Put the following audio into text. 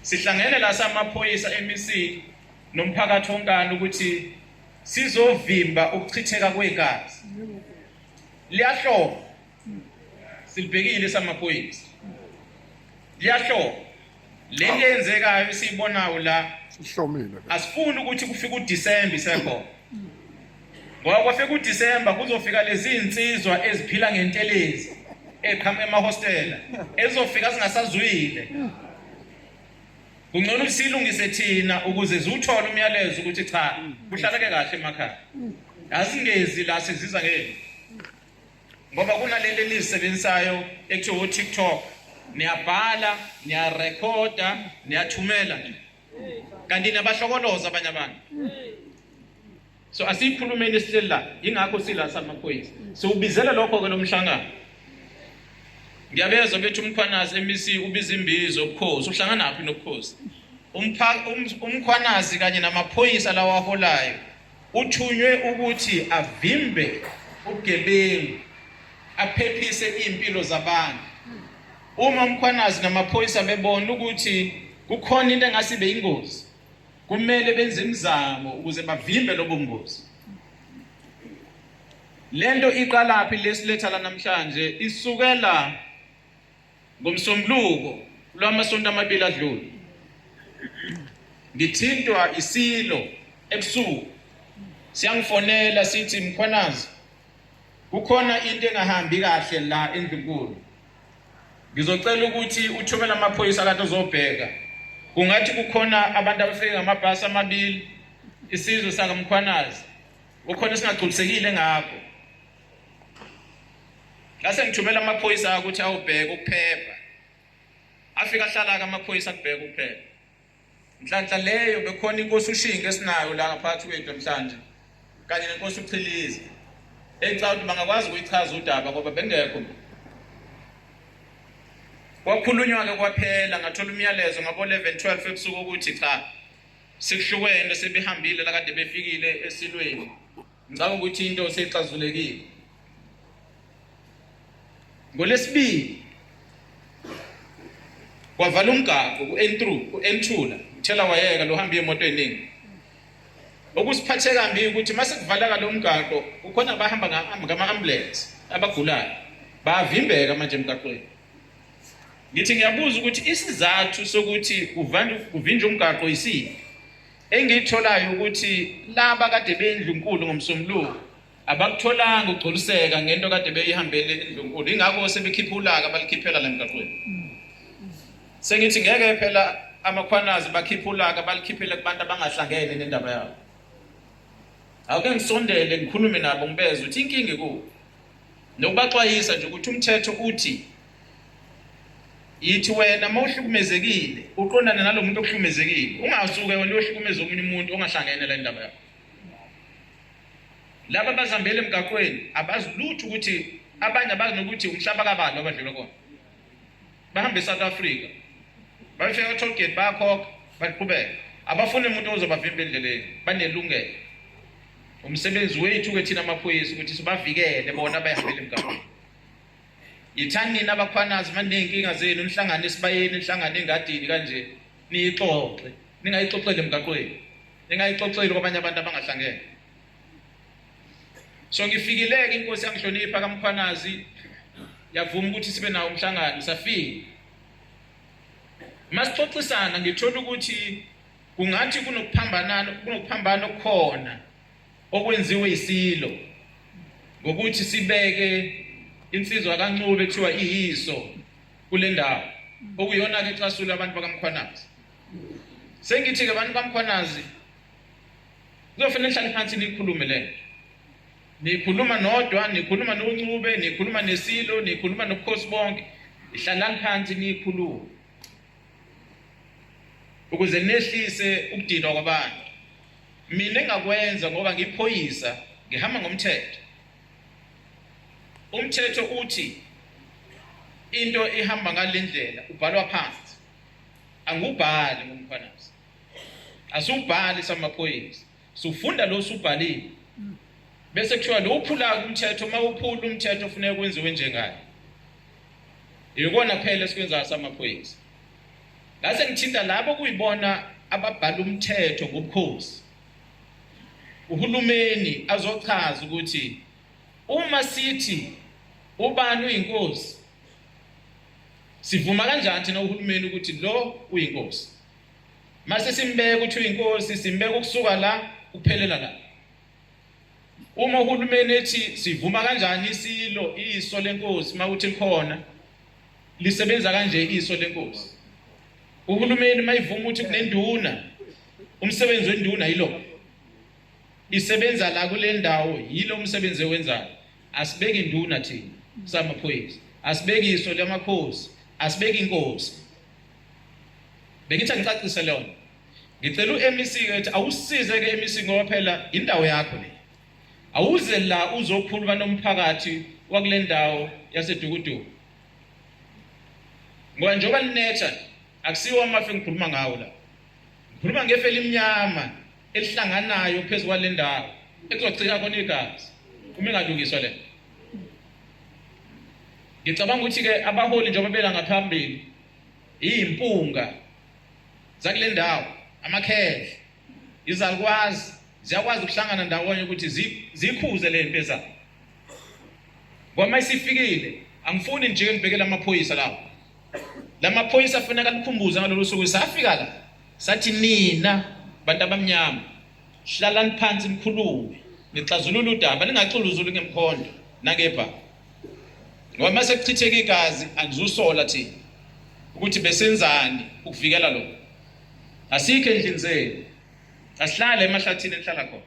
sihlangene la samaphoyisa eMC nomphakathi wonkana ukuthi sizovimba ukuchitheka kwegazi. Liyahloba silibhekile samaphoyisa. Liyahloba lento eyenzekayo siyibonayo la sihlomile. Asifuni ukuthi kufike uDisemba isekhona. Ngoba kwafika uDisemba kuzofika lezi insizwa eziphila ngentelezi eqhamuka emahostela ezofika singasazwile. Kungcono silungise thina ukuze ziwuthole umyalezo ukuthi cha kuhlaleke kahle emakhaya. Asingezi la siziza ngeke. Ngoba kunalento elisebenzayo ekuthiwa TikTok niyabhala, niyarecorda, niyathumela nje. Kanti nabahlokoloza abanye abantu. So asikhulumeni esihleli la, ingakho sila samaphoyisa. So ubizela lokho ke lomhlangano. Ngiyabezwa bethu umkhwanazi eMC ubiza imbizo obukhosi, uhlangana naphi nobukhosi? Umkhwanazi kanye namaphoyisa lawa aholayo uthunywe ukuthi avimbe ubugebengu, aphephise impilo zabantu. Uma umkhwanazi namaphoyisa bebona ukuthi kukhona into engasibe ingozi, kumele benze imizamo ukuze bavimbe lobo bungozi. Lento iqalaphi lesiletha la namhlanje isukela ngomsombuluko lwamasonto amabili adlule. Ngithintwa isilo ebusuku. Siyangifonela sithi mkhwanazi kukhona into engahambi kahle la endlunkulu. Ngizocela ukuthi uthumele amaphoyisa kade uzobheka. Kungathi kukhona abantu abafike ngamabhasi amabili isizwe saka mkhwanazi. Kukhona singagculisekile ngakho. Lase ngithumela amaphoyisa ukuthi awubheka ukuphepha. Afika ahlala amaphoyisa kubheka ukuphepha. Nhlanhla leyo bekhona inkosi uShinge esinayo la ngaphakathi kwethu namhlanje. Kanye nenkosi uChilizi. Ecala ukuthi bangakwazi ukuyichaza udaba ngoba bengekho. Kwakhulunywa ke kwaphela ngathola umyalezo ngabo 11:12 ebusuku ukuthi cha sikuhlukene sebehambile la kade befikile esilweni. Ngicabanga ukuthi into seyixazulekile. Ngolesibili kwavala umgaqo ku-N2 uthela wayeka lo hamba imoto eningi. Okusiphathe kambi ukuthi mase kuvaleka lo mgaqo ukhona abahamba ngama-ambulance abagulayo bavimbeka manje emgaqweni. Ngithi ngiyabuza ukuthi isizathu sokuthi kuvinjwe umgaqo isini. Engitholayo ukuthi laba kade bendlunkulu ngomsombuluko abakutholanga ugcoliseka ngento kade beyihambele endlunkulu. Ingakho sebekhipha ulaka balikhiphela la emgaqweni. Sengithi ngeke phela amakhwanazi bakhipha ulaka balikhiphele kubantu abangahlangene nendaba yabo. Awuke ngisondele ngikhulume nabo ngibeze ukuthi inkinga ku nokubaxwayisa nje ukuthi umthetho uthi yithi wena mawuhlukumezekile uqondana nalomuntu okuhlukumezekile ungasuke wena uyohlukumeza omunye umuntu ongahlangene la indaba yakho. Laba bazambele emgaqweni abazi lutho ukuthi abanye abazi nokuthi umhlaba kabani abadlula khona. Bahambe eSouth Africa bafika e-toll gate bakhokha baqhubeka. Abafuni umuntu ozobavimba endleleni banelungelo. Umsebenzi wethu ke thina amaphoyisa ukuthi sibavikele bona bayihambele emgaqweni. Yithani nina abakhwanazi manenkinga zenu nihlangane esibayeni nihlangane engadini kanje niyixoxe. Ningayixoxele emgaqweni. Ningayixoxele kwabanye abantu abangahlangene. So ngifikileke inkosi yangihlonipha kaMkhwanazi yavuma ukuthi sibe nawo umhlangano safika. Masixoxisana ngithola ukuthi kungathi kunokuphambana okukhona okwenziwe isilo ngokuthi sibeke insizwa kaNcube ekuthiwa iyiso kule ndawo okuyona ke xasula abantu bakaMkhwanazi. Sengithi ke abantu bakaMkhwanazi kuzofanele nihlale phansi nikhulume lento. Nikhuluma nodwa, nikhuluma noNcube, nikhuluma nesilo, nikhuluma nobukhosi bonke. Ihlalani phansi nikhulume. Ukuze nehlise ukudinwa kwabantu. Mina engakwenza ngoba ngiphoyisa, ngihamba ngomthetho. Umthetho uthi into ihamba ngalendlela ubhalwa phansi. Angubhali ngomkhwanazi. Asubhali samaphoyisa. Sufunda lo subhalile. Bese kuthiwa lo uphula umthetho mawuphula umthetho ufuneka kwenziwe njengayo. Yikona phela esikwenza samaphoyisa. ngase ngithinta labo kuyibona ababhala umthetho ngobukhosi. Uhulumeni azochaza ukuthi uma sithi ubani uyinkosi, sivuma kanjani thina uhulumeni ukuthi lo uyinkosi. Mase simbeka ukuthi uyinkosi, simbeka ukusuka la kuphelela la. Uma uhulumeni ethi sivuma kanjani iso lenkosi mawuthi likhona, lisebenza kanje iso lenkosi. Uhulumeni mayivuma ukuthi kunenduna, umsebenzi wenduna yilo. Isebenza la kule ndawo, yilo umsebenzi owenzayo. Asibeki induna thina samaphoyisa, asibeki iso lamakhosi, asibeki inkosi. Bengithi ngicacise leyo. Ngicela uMEC ethi awusize ke MEC ngoba phela indawo yakho le. Awuze la uzokhuluma nomphakathi wakule ndawo yaseDukuduku. Ngoba njengoba linetha akusiwo amafe ngikhuluma ngawo la. Ngikhuluma ngefe elimnyama elihlanganayo phezulu kwale ndawo ekuzogcina khona igazi uma ingalungiswa le. Ngicabanga ukuthi ke abaholi njengoba bela ngaphambili impunga zakule ndawo, amakhehla, izalukwazi ziyakwazi ukuhlangana ndawonye ukuthi zikhuze le mpilo zabo. Ngoba masifikile angifuni nje ngibhekele amaphoyisa lawo. Lamaphoyisa afanele alikhumbuze ngalolu suku safika la. Sathi nina bantu abamnyama hlalani phansi nikhulume nixazulule udaba, ningaxuluzuli ngemkhondo nakepha. Ngoba mase kuchitheka igazi angizusola thina ukuthi besenzani ukuvikela lo. Asikho endlini zenu, asihlale emahlathini enhlala khona.